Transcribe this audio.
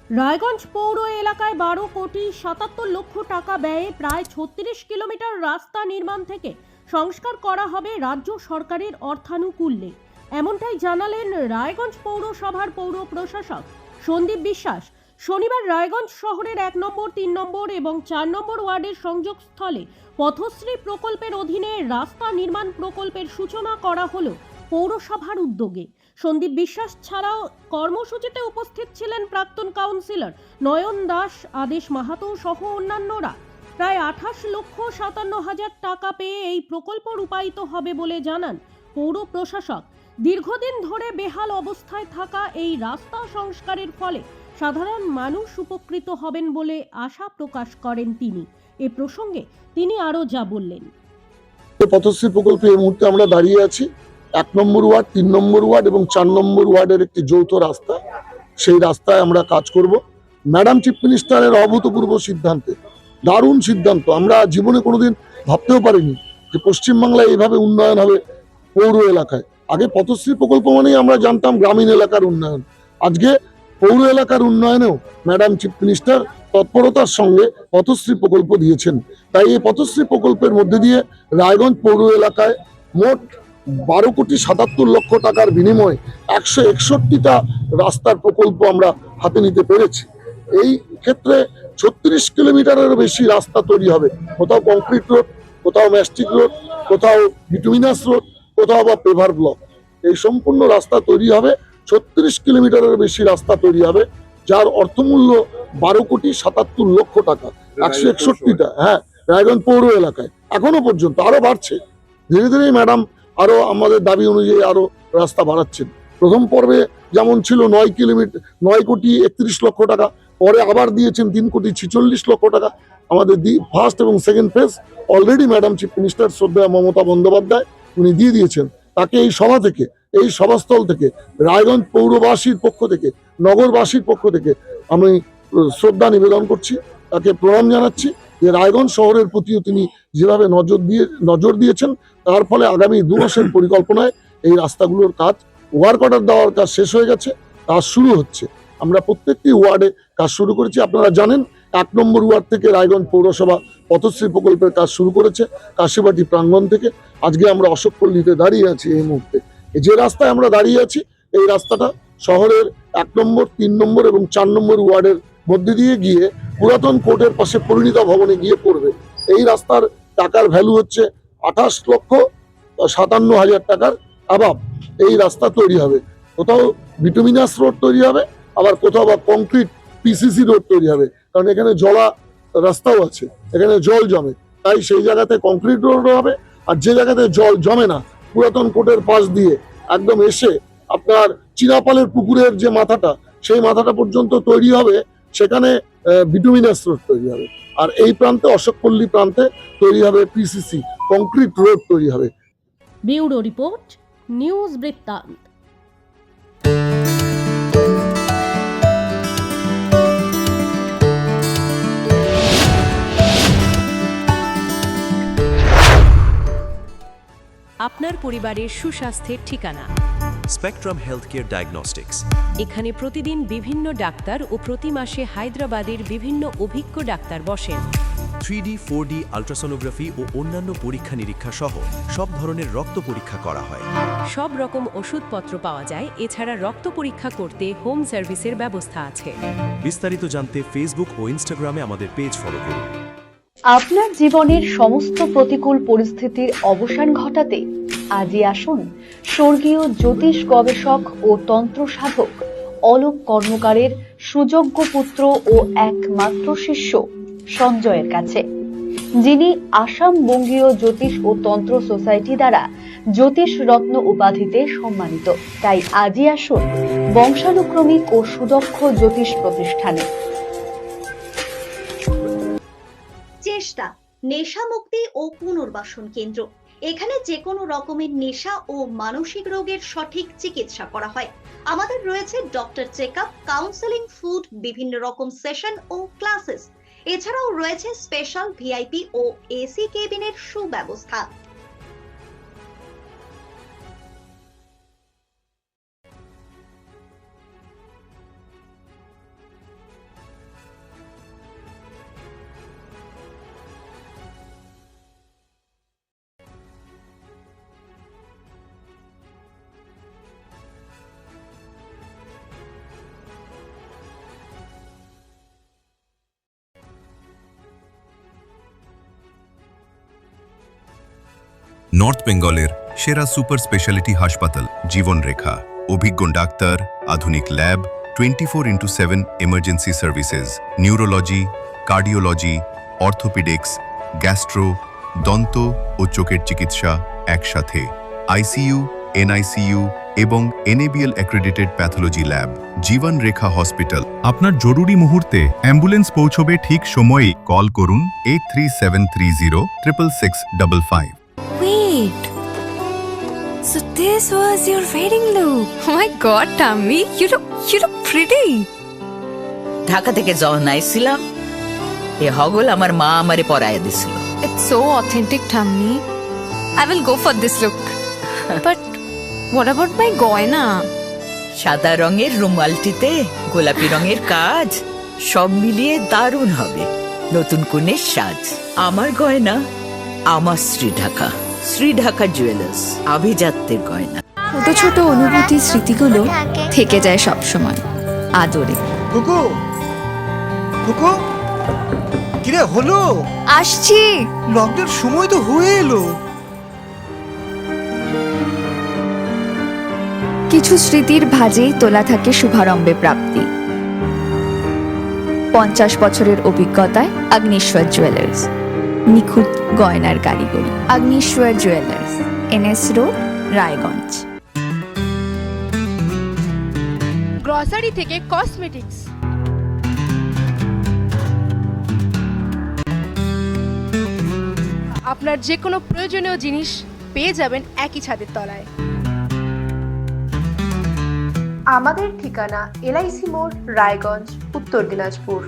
রায়গঞ্জ পৌর এলাকায় 12,77,00,000 টাকা ব্যয়ে প্রায় 36 কিলোমিটার রাস্তা নির্মাণ থেকে সংস্কার করা হবে রাজ্য সরকারের অর্থানুকূল্যে। এমনটাই জানালেন রায়গঞ্জ পৌরসভার পৌর প্রশাসক সন্দীপ বিশ্বাস। শনিবার রায়গঞ্জ শহরের 1 নম্বর, 3 নম্বর এবং 4 নম্বর ওয়ার্ডের সংযোগস্থলে পথশ্রী প্রকল্পের অধীনে রাস্তা নির্মাণ প্রকল্পের সূচনা করা হলো পৌরসভার উদ্যোগে। সন্দীপ বিশ্বাস ছাড়াও কর্মসূচিতে উপস্থিত ছিলেন প্রাক্তন কাউন্সিলর নয়ন দাস, আদেশ মাহাতো সহ অন্যান্যরা। প্রায় 28,57,000 টাকা পেয়ে এই প্রকল্প রূপায়িত হবে বলে জানান পৌর প্রশাসক। দীর্ঘদিন ধরে বেহাল অবস্থায় থাকা এই রাস্তা সংস্কারের ফলে সাধারণ মানুষ উপকৃত হবেন বলে আশা প্রকাশ করেন তিনি। এ প্রসঙ্গে তিনি আরও যা বললেন। পথশ্রী প্রকল্পে এই মুহূর্তে আমরা দাঁড়িয়ে আছি। 1 নম্বর ওয়ার্ড, 3 নম্বর ওয়ার্ড এবং 4 নম্বর ওয়ার্ডের একটি যৌথ রাস্তা, সেই রাস্তায় আমরা কাজ করব। ম্যাডাম চিফ মিনিস্টারের অভূতপূর্ব সিদ্ধান্তে, দারুণ সিদ্ধান্ত। আমরা জীবনে কোনোদিন ভাবতেও পারিনি যে পশ্চিমবাংলায় এইভাবে উন্নয়ন হবে পৌর এলাকায়। আগে পথশ্রী প্রকল্প মানেই আমরা জানতাম গ্রামীণ এলাকার উন্নয়ন, আজকে পৌর এলাকার উন্নয়নেও ম্যাডাম চিফ মিনিস্টার তৎপরতার সঙ্গে পথশ্রী প্রকল্প দিয়েছেন। তাই এই পথশ্রী প্রকল্পের মধ্যে দিয়ে রায়গঞ্জ পৌর এলাকায় মোট 12,77,00,000 টাকার বিনিময়ে 161টা রাস্তার প্রকল্প আমরা হাতে নিতে পেরেছি। এই ক্ষেত্রে 36 কিলোমিটারের বেশি রাস্তা তৈরি হবে। কোথাও কংক্রিট রোড, কোথাও ম্যাস্টিক রোড, কোথাও বিটুমিনাস রোড, কোথাও বা পেভার ব্লক। এই সম্পূর্ণ রাস্তা তৈরি হবে, 36 কিলোমিটারের বেশি রাস্তা তৈরি হবে, যার অর্থমূল্য 12,77,00,000 টাকা। 161টা, হ্যাঁ, রায়গঞ্জ পৌর এলাকায়। এখনো পর্যন্ত আরো বাড়ছে, ধীরে ধীরে ম্যাডাম আরো আমাদের দাবি অনুযায়ী আরো রাস্তা বাড়াচ্ছেন। প্রথম পর্বে যেমন ছিল 9,31,00,000 টাকা, পরে আবার দিয়েছেন 3,46,00,000 টাকা। আমাদের ফার্স্ট এবং second phase already madam chief minister শ্রদ্ধেয় মমতা বন্দ্যোপাধ্যায় উনি দিয়ে দিয়েছেন। তাকে এই সভা থেকে, এই সভাস্থল থেকে, রায়গঞ্জ পৌরবাসীর পক্ষ থেকে, নগরবাসীর পক্ষ থেকে আমি শ্রদ্ধা নিবেদন করছি, তাকে প্রণাম জানাচ্ছি যে রায়গঞ্জ শহরের প্রতিও তিনি যেভাবে নজর দিয়েছেন, তার ফলে আগামী 2 মাসের পরিকল্পনায় এই রাস্তাগুলোর কাজ, ওয়ার্ক অর্ডার দেওয়ার কাজ শেষ হয়ে গেছে, কাজ শুরু হচ্ছে। আমরা প্রত্যেকটি ওয়ার্ডে কাজ শুরু করেছি। আপনারা জানেন 1 নম্বর ওয়ার্ড থেকে রায়গঞ্জ পৌরসভা পথশ্রী প্রকল্পের কাজ শুরু করেছে কাশীবাটি প্রাঙ্গণ থেকে। আজকে আমরা অশোকপল্লীতে দাঁড়িয়ে আছি। এই মুহূর্তে যে রাস্তায় আমরা দাঁড়িয়ে আছি, এই রাস্তাটা শহরের 1 নম্বর, 3 নম্বর এবং 4 নম্বর ওয়ার্ডের মধ্যে দিয়ে গিয়ে পুরাতন কোর্টের পাশে পরিণীতা ভবনে গিয়ে পড়বে। এই রাস্তার টাকার ভ্যালু হচ্ছে 28,57,000 টাকার অ্যাবাব। এই রাস্তা তৈরি হবে, কোথাও বিটুমিনাস রোড তৈরি হবে, আবার কোথাও বা কংক্রিট পিসিসি রোড তৈরি হবে, কারণ এখানে জলা রাস্তাও আছে, এখানে জল জমে। তাই সেই জায়গাতে কংক্রিট রোড হবে। আর যে জায়গাতে জল জমে না, পুরাতন কোর্টের পাশ দিয়ে একদম এসে আপনার চিনাপালের পুকুরের যে মাথাটা, সেই মাথাটা পর্যন্ত তৈরি হবে, সেখানে বিটুমিনাস রোড তৈরি হবে। আর এই প্রান্তে অশোকপল্লী প্রান্তে তৈরি হবে পিসিসি কংক্রিট রোড তৈরি হবে। ব্যুরো রিপোর্ট, নিউজ বৃত্তান্ত। আপনার পরিবারের সুস্বাস্থ্যের ঠিকানা স্পেকট্রাম হেলথকেয়ার ডায়াগনস্টিক্স। এখানে প্রতিদিন বিভিন্ন ডাক্তার ও প্রতি মাসে হায়দ্রাবাদের বিভিন্ন অভিজ্ঞ ডাক্তার বসেন। 3D, 4D আল্ট্রাসোনোগ্রাফি ও অন্যান্য পরীক্ষা নিরীক্ষা সহ সব ধরনের রক্ত পরীক্ষা করা হয়। সব রকম ওষুধপত্র পাওয়া যায়। এছাড়া রক্ত পরীক্ষা করতে হোম সার্ভিসের ব্যবস্থা আছে। বিস্তারিত জানতে ফেসবুক ও ইনস্টাগ্রামে আমাদের পেজ ফলো করুন। আপনার জীবনের সমস্ত প্রতিকূল পরিস্থিতির অবসান ঘটাতে আজই আসুন স্বর্গীয় জ্যোতিষ গবেষক ও তন্ত্র সাধক অলোক কর্মকারের সুযোগ্য পুত্র ও একমাত্র শিষ্য সঞ্জয়ের কাছে, যিনি আসাম বঙ্গীয় জ্যোতিষ ও তন্ত্র সোসাইটি দ্বারা জ্যোতিষ রত্ন উপাধিতে সম্মানিত। তাই আজই আসুন বংশানুক্রমিক ও সুদক্ষ জ্যোতিষ প্রতিষ্ঠানে। চেষ্টা নেশা মুক্তি ও পুনর্বাসন কেন্দ্র। এখানে যে কোনো রকমের নেশা ও মানসিক রোগের সঠিক চিকিৎসা করা হয়। আমাদের রয়েছে ডক্টর চেকআপ, কাউন্সেলিং, ফুড, বিভিন্ন রকম সেশন ও ক্লাসেস। এছাড়াও রয়েছে স্পেশাল ভিআইপি ও এসি কেবিনের সুব্যবস্থা। নর্থ বেঙ্গলের সেরা সুপার স্পেশালিটি হাসপাতাল জীবনরেখা। অভিজ্ঞ ডাক্তার, আধুনিক lab, 24x7 emergency services, neurology, cardiology, orthopaedics, gastro, দন্ত ও চোখের চিকিৎসা একসাথে, আইসিইউ, এনআইসিইউ এবং NABL accredited pathology lab. জীবনরেখা hospital. আপনার জরুরি মুহূর্তে অ্যাম্বুলেন্স পৌঁছবে ঠিক সময়ে। কল করুন 83730 66655। Wait. So this was your wedding look. Oh my god, Tammy, you look pretty. Dhaka থেকে যখন আইছিলাম এ হগল আমার মা আমারে পরায় দিছিল। It's so authentic, Tammy. I will go for this look. But what about my goina? সাদা রঙের রুমালটিতে গোলাপি রঙের কাজ, সব মিলিয়ে দারুণ হবে নতুন কনের সাজ। আমার গয়না আমার শ্রী ঢাকা জুয়েলার্স, আভিজাত্যের গয়না। ছোট ছোট অনুভূতি স্মৃতিগুলো থেকে যায় সব সময় আদরে। কুকু কুকু কিরে হলো? আসছি। লকডাউন সময় তো হয়ে এলো। কিছু স্মৃতির ভাজেই তোলা থাকে শুভারম্ভে প্রাপ্তি। 50 বছরের অভিজ্ঞতায় অগ্নিশ্বর জুয়েলার্স, নিখুঁত গয়নার কারিগরি। Agnishwar jewellers, NS road, Raiganj. Grocery থেকে কসমেটিক্স, আপনার যে কোনো প্রয়োজনীয় জিনিস পেয়ে যাবেন একই ছাদের তলায়। আমাদের ঠিকানা LIC মোড়, রায়গঞ্জ, উত্তর দিনাজপুর।